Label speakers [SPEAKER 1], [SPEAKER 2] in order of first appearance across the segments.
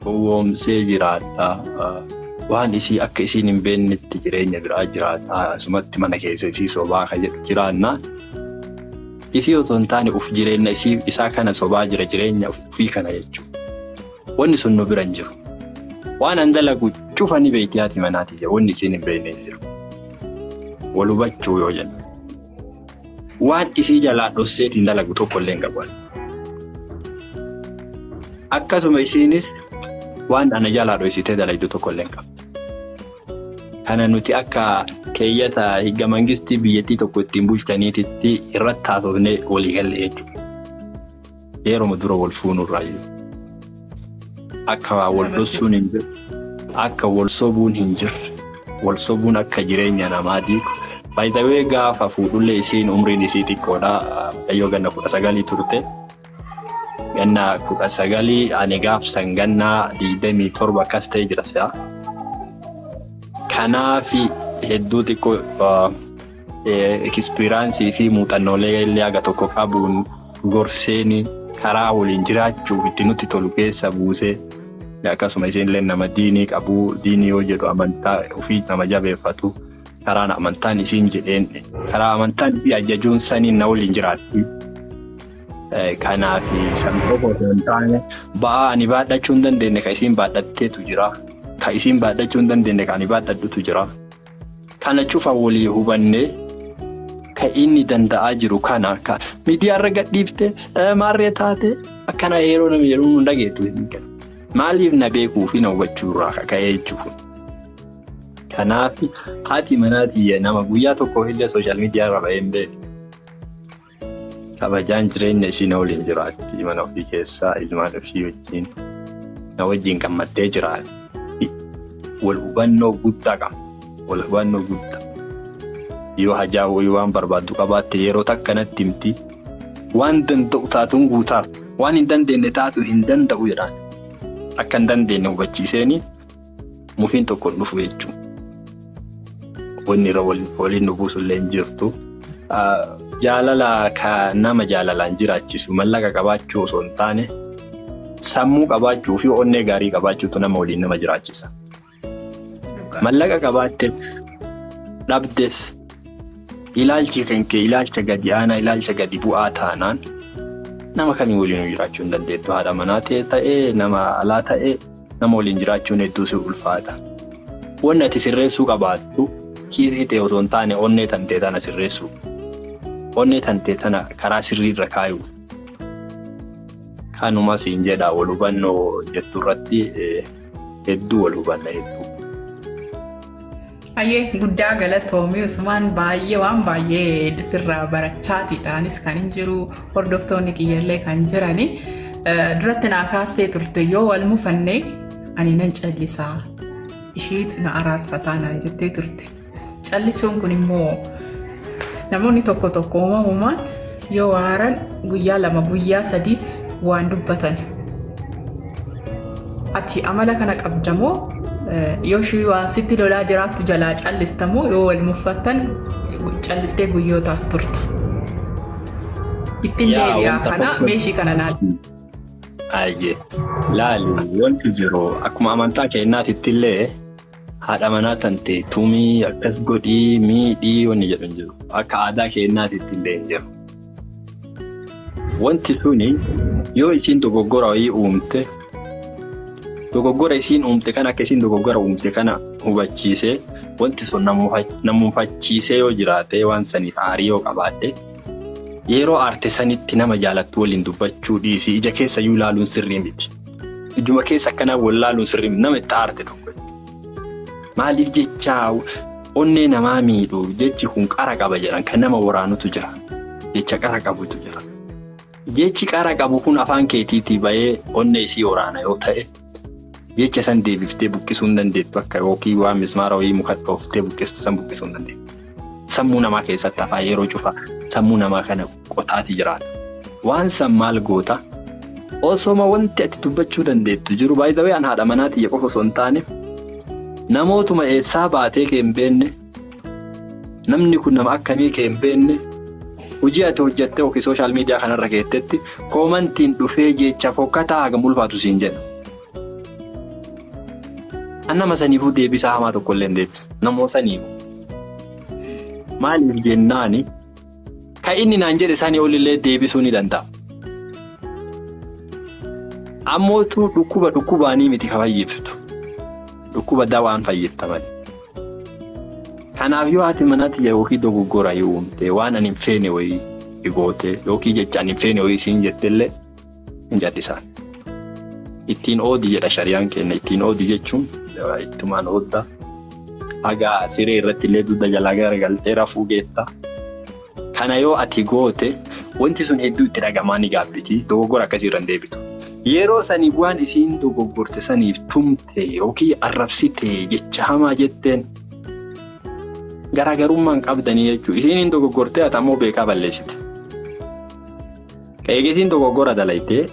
[SPEAKER 1] gowwoomsee jiraata. Waan isii akka isiin hin beeknetti jireenya biraa jiraata. Asumatti mana keessa isii sobaa kan jedhu jiraanna. Isii otoo hin taane uf jireenya isaa kana sobaa jira jireenya ofii kana jechuudha. Wanni sun nu bira hin jiru. Waan an dalagu cufanii beektiyaati manaati jira. Wanni isiin hin beekne jiru. Wal hubachuu yoo jenna. Waan isii jalaa dhosseetiin dalagu tokko illee hin qaban. Akkasuma isiinis waan ana jalaa dhossitee dalagdu tokko illee hin qabu. Kana nuti akka keeyyata higa mangistii biyyattii tokko ittiin bulchaniititti irratti haasofnee walii galle jechuudha. Yeroo dura wal fuunurraayyuu. Akka wal dhossuun hin jiru. Akka wal sobuun hin jirre. Wal sobuun akka jireenya namaati. Baay'ee gaafa fuudhullee isiin umriin isii xiqqoodha. Yoo ganna 19 turte. Ganna 19 ani gaafsan ganna 27 akkas ta'e jira si'a. Kanaafi hedduu xiqqoo ekspiraansii fi muuxannoolee illee aga tokko qabuun gorseeni karaa waliin jiraachuuf itti nutti tolu keessa buusee akkasuma isheenillee nama diinii qabu diinii yoo jedhu amantaa ofii nama jabeeffatu karaan amantaan isiin jedheen karaa amantaan isii ajajuun saniin na waliin jiraatti. Kanaafi sammuu osoo hin taane ba'aa ani baadhachuu hin dandeenye kan isiin baadhatteetu jira. Kan isiin baadhachuu hin dandeenye kan ani baadhadhutu jira. Kana cufa walii hubannee kan inni danda'aa jiru kana miidiyaarra gadhiifte maarree taate akkana yeroo namni jedhu nu dhageettu hin kennu. Maaliif na beekuu fi na hubachuu irraa kaka'ee jechuudha. Kanaaf haati manaatii nama guyyaa tokko illee sooshaal miidiyaarra ba'ee hin beeku. Kabajaan jireenya ishii na waliin jiraatti mana ofii keessaa ilmaan ofii wajjin na wajjin gammaddee jiraatti. Wal hubannoo guddaa qaba. Wal hubannoo guddaa. Yoo hajaa waan barbaaddu qabaatte yeroo takkanatti himti waan danda'u taatuun guutaar waan hin dandeenye taatu hin danda'u jedhaan. Akka hin dandeenye hubachiiseeni mufiin tokko dhufu jechuudha. Wanni irra waliin nu buusullee hin jirtu. Jaalala kan nama jaalalaan jiraachisu mallaqa qabaachuu osoo hin taane sammuu qabaachuu fi onnee gaarii qabaachuutu nama waliin nama jiraachisa. Mallaqa qabaattes dhabdes ilaalchi kan kee ilaalcha gadi aanaa ilaalcha gadi bu'aa taanaan nama kamiin waliin jiraachuu hin dandeettu. Haadha manaa ta'ee nama alaa ta'ee nama waliin jiraachuun hedduu si ulfaata. Wanni ati sirreessuu qabaattu kiisii ta'e osoo hin taane onnee tantee tana sirreessuu. Onnee tantee tana karaa sirriirra kaayuu. Kanuma siin jedha wal hubannoo jettu irratti hedduu wal hubanna hedduu.
[SPEAKER 2] Baay'ee guddaa galatoomii Usmaan baay'ee waan baay'ee sirraa barachaatiidhaanis kan hin jiru hordoftoonni kiyyaallee kan jirani duratti naa kaastee turte yoo wal mufannee ani nan callisaa ishiitu na araarfataa naan jettee turte. Callisuun kun immoo namoonni tokko tokko uumamumaan yoo waaran guyyaa 2 guyyaa 3 waan dubbatan. Ati amala kana qabdamoo yoo shii waan sitti lolaa jiraattu jalaa callistamoo yoo wal muffattan callistee guyyootaaf turta. Ittiin deebi'aa kana meeshii kana naal.
[SPEAKER 1] Ayyee laali wanti jiru akkuma amantaa keenyaatti illee haadha manaa tantee tumii akkas godhii miidhii wanni jedhu hin jiru. Akka aadaa keenyaatti illee hin jiru. Wanti suni yoo isiin dogoggora wayii uumte dogoggora isiin uumte kana akka isiin dogoggora uumte kana hubachiisee wanti sun namuufachiisee yoo jiraate waan saniif aarii yoo qabaate yeroo aarte sanitti nama jaalattu waliin dubbachuu dhiisii ija keessa yuu ilaaluun sirrii miti. Ijuma keessa akkanaa wal ilaaluun sirrii miti nama itti aarte tokko. Maaliif jechaa onnee namaa miidhu jechi kun qara qaba jedhan kan nama waraanutu jira. Jecha qara qabutu jira. Jechi qara qabu kun afaan keetiitii ba'ee onnee isii waraana yoo ta'e jecha san deebiftee buqqisuu hin dandeettu akka yookiin waan mismaara wayii muka dhooftee buqqistu san buqqisuu hin dandeettu. Sammuu namaa keessatti afaan yeroo cufa sammuu namaa kana qotaati jiraata. Waan san maal goota osoma wanti ati dubbachuu dandeettu jiru baay'ee an haadha manaatii qofa osoo hin taane namootuma eessaa baatee kee hin beekne namni kun nama akkamii kee hin beekne hojii ati hojjattee yookiin sooshaal miidiyaa kanarra keessatti koomantiin dhufee jecha fokkataa hagam ulfaatu siin jedhu. Nama saniifuu deebisaa hamaa tokkollee hin deebisu. Namoo saniifuu. Maaliif jennaani kan inni naan jedhe sanii olillee deebisuu ni danda'a. Ammootu dhukkubaanii miti ka fayyiftu. Dhukkuba dawaan fayyiftaman. Kanaaf yoo ati manatti yookiin dogoggora yoo uumte waan ani hin feene wayii dhigoote yookiin jecha ani hin feene wayii siin jettellee hin jallisaan. Ittiin oodi jedha shari'aan kenna. Ittiin oodi jechuun ittumaan oodda. Haga siree irratti illee dugda jalaa garagaltee rafuu geetta. Kana yoo ati goote wanti sun hedduu itti dhagamaa ni gaabbiti. Dogoggora akkasii irra hin deebitu. Yeroo saniif waan isiin dogoggorte saniif tumte yookiin arrabsite jecha hamaa jetteen garaagarummaan qabdanii jechuudha. Isiin hin dogoggortee ati ammoo beekaa balleessite. Eegisiin dogoggora dalaytee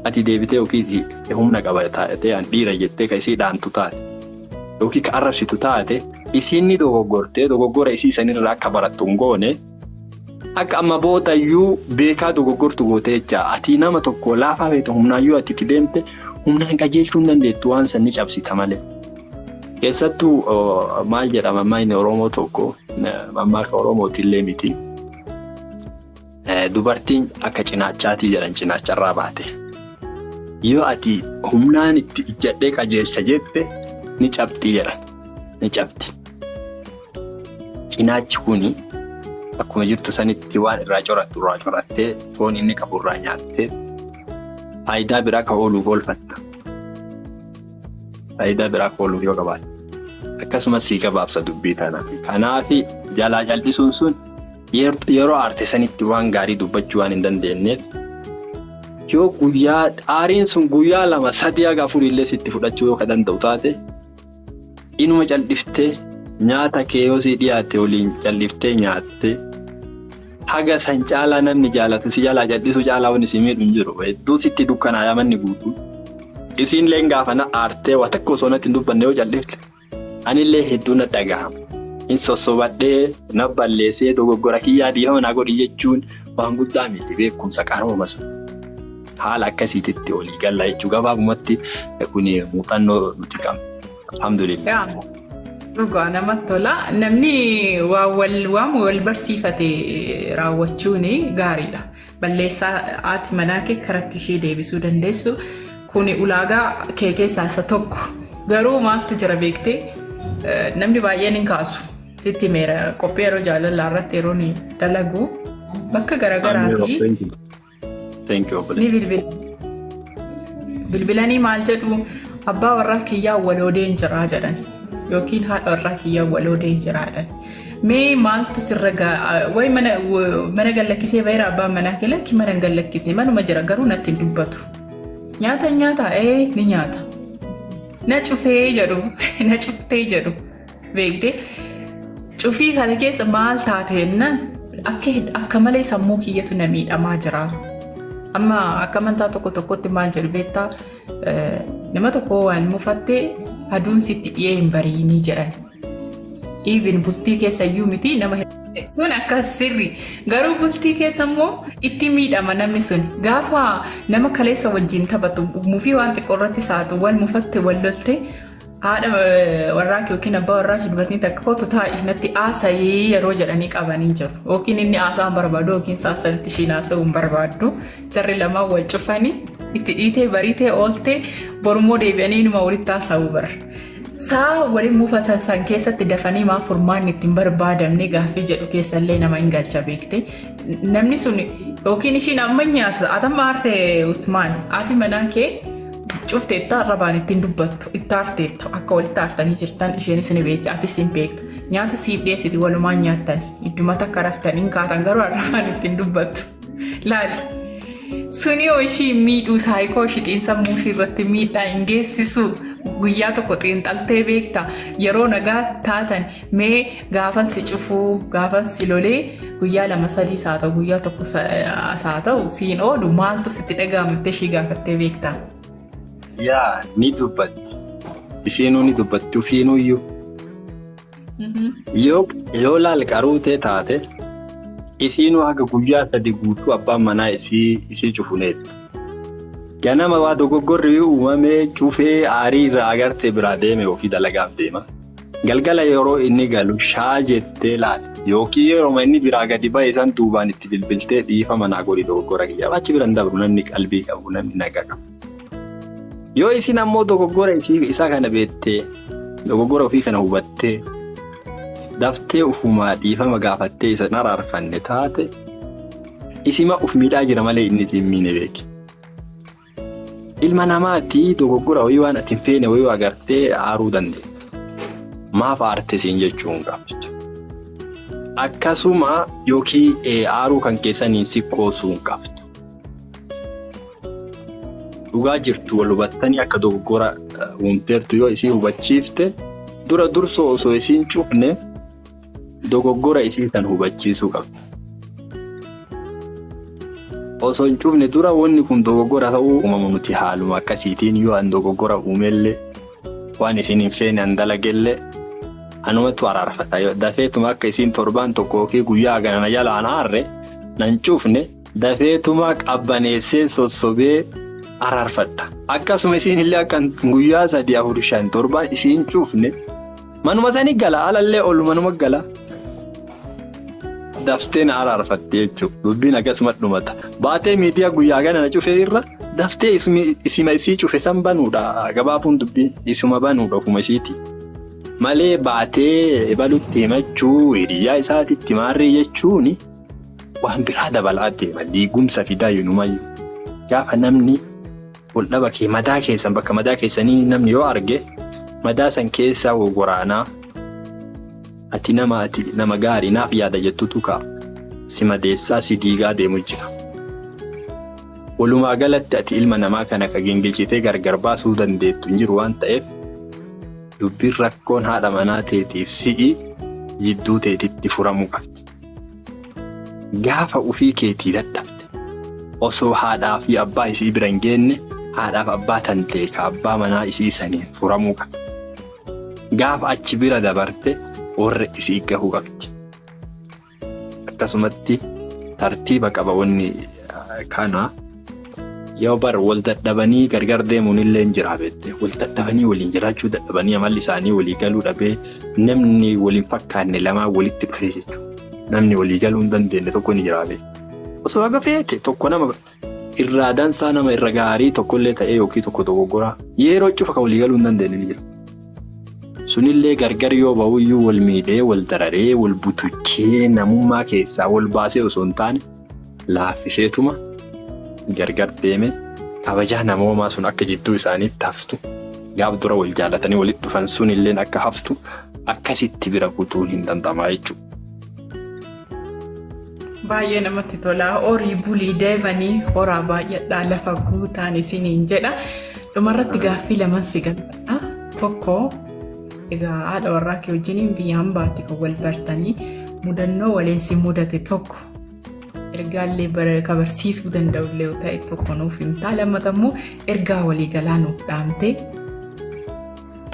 [SPEAKER 1] ati deebitee yookiin humna qaba taatee dhiira jettee kan isii dhaantu taate yookiin kan arrabsitu taate isiin ni dogoggortee dogoggora isii sanirraa akka barattu hin goone akka amma boodayyuu beekaa dogoggortu gootee jecha ati nama tokko laafaa feetu humnaayyuu ati itti deemte humnaan qajeelchuu hin dandeettu waan sanni cabsita malee. Keessattuu maal jedhama mammaakni Oromoo tokko mammaaka Oromootillee miti. Dubartiin akka cinaachaatii jedhan cinaacharraa baate. Yoo ati humnaan itti ijjadhee qajeelcha jette ni cabdi jedhan. Ni cabdi. Cinaachi kuni akkuma jirtu sanitti waan irraa corattee foon inni qabu irraa nyaattee faayidaa biraa kan ooluuf oolfatta. Faayidaa biraa kan ooluuf yoo qabaate. Akkasumas sii gabaabsa dubbii tanaaf. Kanaaf jalaa jal'isuun sun yeroo aarte sanitti waan gaarii dubbachuu waan hin dandeenyeef yoo guyyaa aariin sun guyyaa 2-3 haga 4 illee sitti fudhachuu yoo ka danda'u taate inuma calliftee nyaata kee yoo si dhiyaate waliin calliftee nyaatte haga san caalaa namni jaalatu si jalaa jallisu caalaa waan si miidhu hin jiru. Hedduu sitti dukkanaayaa manni guutuu. Isiin leen gaafana aartee waa takka osoo natti hin dubbanne yoo jallifte anillee hedduu na dhagahama. In sossobadhee na balleessee dogoggora kiyyaa dhiifama na godhi jechuun waan guddaa miti beekumsa qarooma sun. Haala akkasiitti olii galla jechuu gabaabumatti kun muuxannoo nuti qabna. Alhamdulillah.
[SPEAKER 2] Dhugaa namatti tola. Namni waan wal barsiifate raawwachuun gaariidha. Balleessaa haati manaa kee karatti ishee deebisuu dandeessu kun ulaagaa kee keessaa isa tokko. Garuu maaltu jira beektee namni baay'een hin kaasu. Sitti meera qophii yeroo jaalalaa irratti yeroo ni dalagu bakka garaagaraati. Ni bilbilanii maal jedhu abbaa warraa kiyyaa waloodee hin jiraa jedhan yookiin haadha warraa kiyyaa waloodee jiraadhan. Mee maaltu sirra wayi mana gallakkisee bayira abbaan manaa kee lakki mana gallakkisee manuma jira garuu natti hin dubbatu. Nyaata ni nyaata. Na cufee jedhu na cuftee jedhu beektee cufii kana keessa maal taateenna akka malee sammuu kiyyatu na miidhamaa jira. Amma akka amantaa tokkotti maal jedhu beektaa nama tokko waan mufattee aduun sitti dhiyee hin bariinii jedhan. Even bultii keessa iyyuu miti nama sun akkas sirri garuu bultii keessa immoo itti miidhama namni sun gaafa nama kaleessa wajjin taphatu mufii waan xiqqoo irratti saatu wal mufatte wal lolte haadha warraa yookiin abbaa warraa dubartiin takka kootu taa'ee natti haasa'ee yeroo jedhanii qabanii jiru yookiin inni haasaa hin barbaadu yookiin saasanitti ishiin haasa'uu hin barbaaddu jarri lamaan wal cufanii itti dhiitee bariitee oolte bormoo deebi'anii inuma walitti haasa'uu bara. Saa waliin mufatan san keessatti dafanii maa furmaan ittiin barbaadamne gaaffii jedhu keessallee nama hin galcha beekte. Namni sun yookiin ishiin amma nyaata atamma aarte Usmaan haati manaa kee cufteetta arrabaan ittiin dubbattu itti aarteetta akka walitti aartanii jirtan isheenis ni beekte atis hin beektu. Nyaata siif dhiyeessiti walumaan nyaattan idduma takka raftanii kaatan garuu arrabaan ittiin dubbattu. Laali. Suni yoo ishii miidhuu saayikoo ishiitiin sammuu ishii irratti miidhaa hin geessisu. Guyyaa tokko xiinxaltee beekta yeroo nagaa taatan mee gaafan si cufuu gaafan si lolee guyyaa 2-3 saa ta'u guyyaa tokko saa ta'u siin oolu maaltu sitti dhaga'amutti ishii gaafattee beekta.
[SPEAKER 1] Yaa ni dubbatti isheenuu ni dubbatti ofiinuyyuu yoo laal qaruutee taate isiinuu haga guyyaa 3 guutuu abbaan manaa isii cufuneetti. ganama waa dogoggorri uumamee cufee aarii irraa agartee biraa deeme ofii dalagaaf deema. Galgala yeroo inni galu shaa jettee laata yookiin yeroo inni biraa gadi ba'e san duubaan itti bilbiltee dhiifama naa godhi dogoggora kiyya achi biraan dabru namni qalbii qabu namni nagaa qabu. Yoo isin ammoo dogoggora isaa kana beettee dogoggora ofii kana hubattee daftee ufumaa dhiifama gaafattee isa araarfanne taate isima uf miidhaa jira malee inni isin miine beeki. Ilma namaatti dogoggora wayii waan ati hin feene wayii agartee aaruu dandeenya. Maaf aarte siin jechuun qabdu. Akkasuma yookiin aaruu kan keessaniin siqqoosuu qabdu. Dhugaa jirtu wal hubattanii akka dogoggora uumteertu yoo isii hubachiifte dura dursoo osoo isiin cufne dogoggora isii san hubachiisuu qabdu. Osoo hin cufne dura wanni kun dogoggora ta'uu uumamu nuti haaluma akkasiitiin yoo an dogoggora uumellee waan isin hin feene an dalagellee anumatu araarfata yoo dafeetuma akka isiin torbaan tokko yookiin guyyaa ganana jalaan aarre nan cufne dafeetuma qabbaneessee sossobee araarfadha. Akkasuma isiin illee akka guyyaa 3-4-5 isiin cufne manuma sanii gala alallee olumanuma gala. Daftee na araarfatte jechuudha. Dubbiin akkasuma dhumata. Baatee miidiyaa guyyaa ganana cufee irra daftee isima isii cufe san banuudha. Gabaabuun dubbiin isuma banuudha ofuma isiiti. Malee baatee balutti himachuu hiriyaa isaatiitti maarree jechuun waan biraa dabalaa deema. Diigumsa fidaa yuunumayyuu. Gaafa namni wal dhaba kee madaa keessan bakka madaa keessanii namni yoo arge madaa san keessaa waraanaa. Ati nama gaarii naaf yaada jettutu kaa si madeessaa si diigaa deemu jira. Walumaa galatti ati ilma namaa kana ka gingilchitee gargar baasuu dandeettu hin jiru waan ta'eef dubbiin rakkoon haadha manaa teetiif si'i jidduu teetitti furamuu qabdi. Gaafa ufii keetii dadhabde osoo haadhaa fi abbaa isii bira hin geenne haadhaaf abbaa tantee ka abbaa manaa isii saniin furamuu qabdi. Gaafa achi bira dabarte warra isii gahuu qabdi. Akkasumatti tartiiba qaba wanni kana yoo bar wal dadhabanii gargar deemuun illee hin jira beekte. Wal dadhabanii waliin jiraachuu dadhabanii amalli isaanii walii galuu dhabee namni waliin fakkaanne lamaa walitti dhufee jechuudha. Namni walii galuu hin dandeenye tokko ni jira beekte. Osoo haga feete tokko nama irraa dansaa nama irra gaarii tokkollee ta'ee yookiin tokko dogoggoraa yeroo cufa kan walii galuu hin dandeenye ni jira. Sunillee gargar yoo ba'uyyuu wal miidhee wal dararee wal butuchee namummaa keessaa wal baasee osoo hin taane laaffiseetuma gargar deeme kabajaa namoomaa sun akka jidduu isaaniitti haftu gaaf dura wal jaalatanii walitti dhufan sunillee akka haftu akkasitti bira butuun hin danda'amaa jechuudha.
[SPEAKER 2] Baay'ee namatti tola. Horii bulii deemanii horaa baay'eedhaa lafa guutaan isiniin jedha. Dhumarratti gaaffii lamaan si gaafadha. Tokko egaa haadha warraa kee wajjiniin biyyaan baate kan wal bartanii mudannoo waliin si mudate tokko ergaallee kabarsiisuu danda'ullee yoo ta'e tokko nuuf himtaa. Lammatammoo ergaa waliigalaa nuuf dhaamte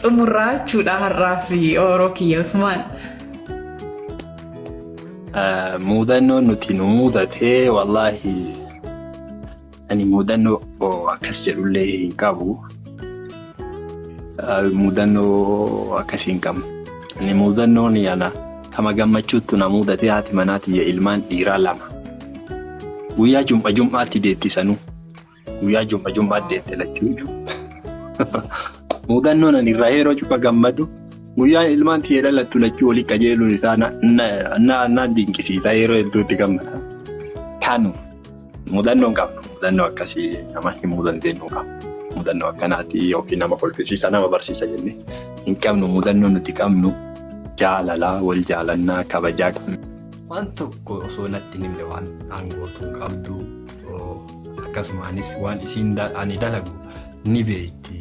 [SPEAKER 2] xumurraa jechuudha har'aa fi Oroo kiyya Usmaan.
[SPEAKER 1] Mudannoo nuti nu mudatee wallaahi ani mudannoo akkas jedhullee hin qabu. Mudannoo akkasii hin qabnu. Ani mudannoon yana kama gammachuutu na mudatee haati manaati ilmaan dhiiraa 2. Guyyaa jum'aatti deettisanuu. Guyyaa jum'aatti deettelachuu. Mudannoon ani irraa yeroo cufa gammadu guyyaan ilmaan tiyee dhalattu lachuu walii qajeeluun isaa na dinqisiisa yeroo hedduutti gammada. Kanu mudannoon qabnu. Mudannoo akkasii nama himuu dandeenyu qabnu. Mudannoo akkanaati yookiin nama kolfisiisa nama barsiisa jennee hin qabnu. Mudannoo nuti qabnu jaalalaa wal jaalannaa kabajaa qabnu.
[SPEAKER 3] Waan tokko osoo natti nimne waan aangootuun qabdu akkasumaanis waan isiin ani dalagu ni beekti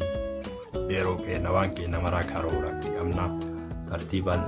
[SPEAKER 3] yeroo keenya waan keenya maraa karooratti qabna tartiibaan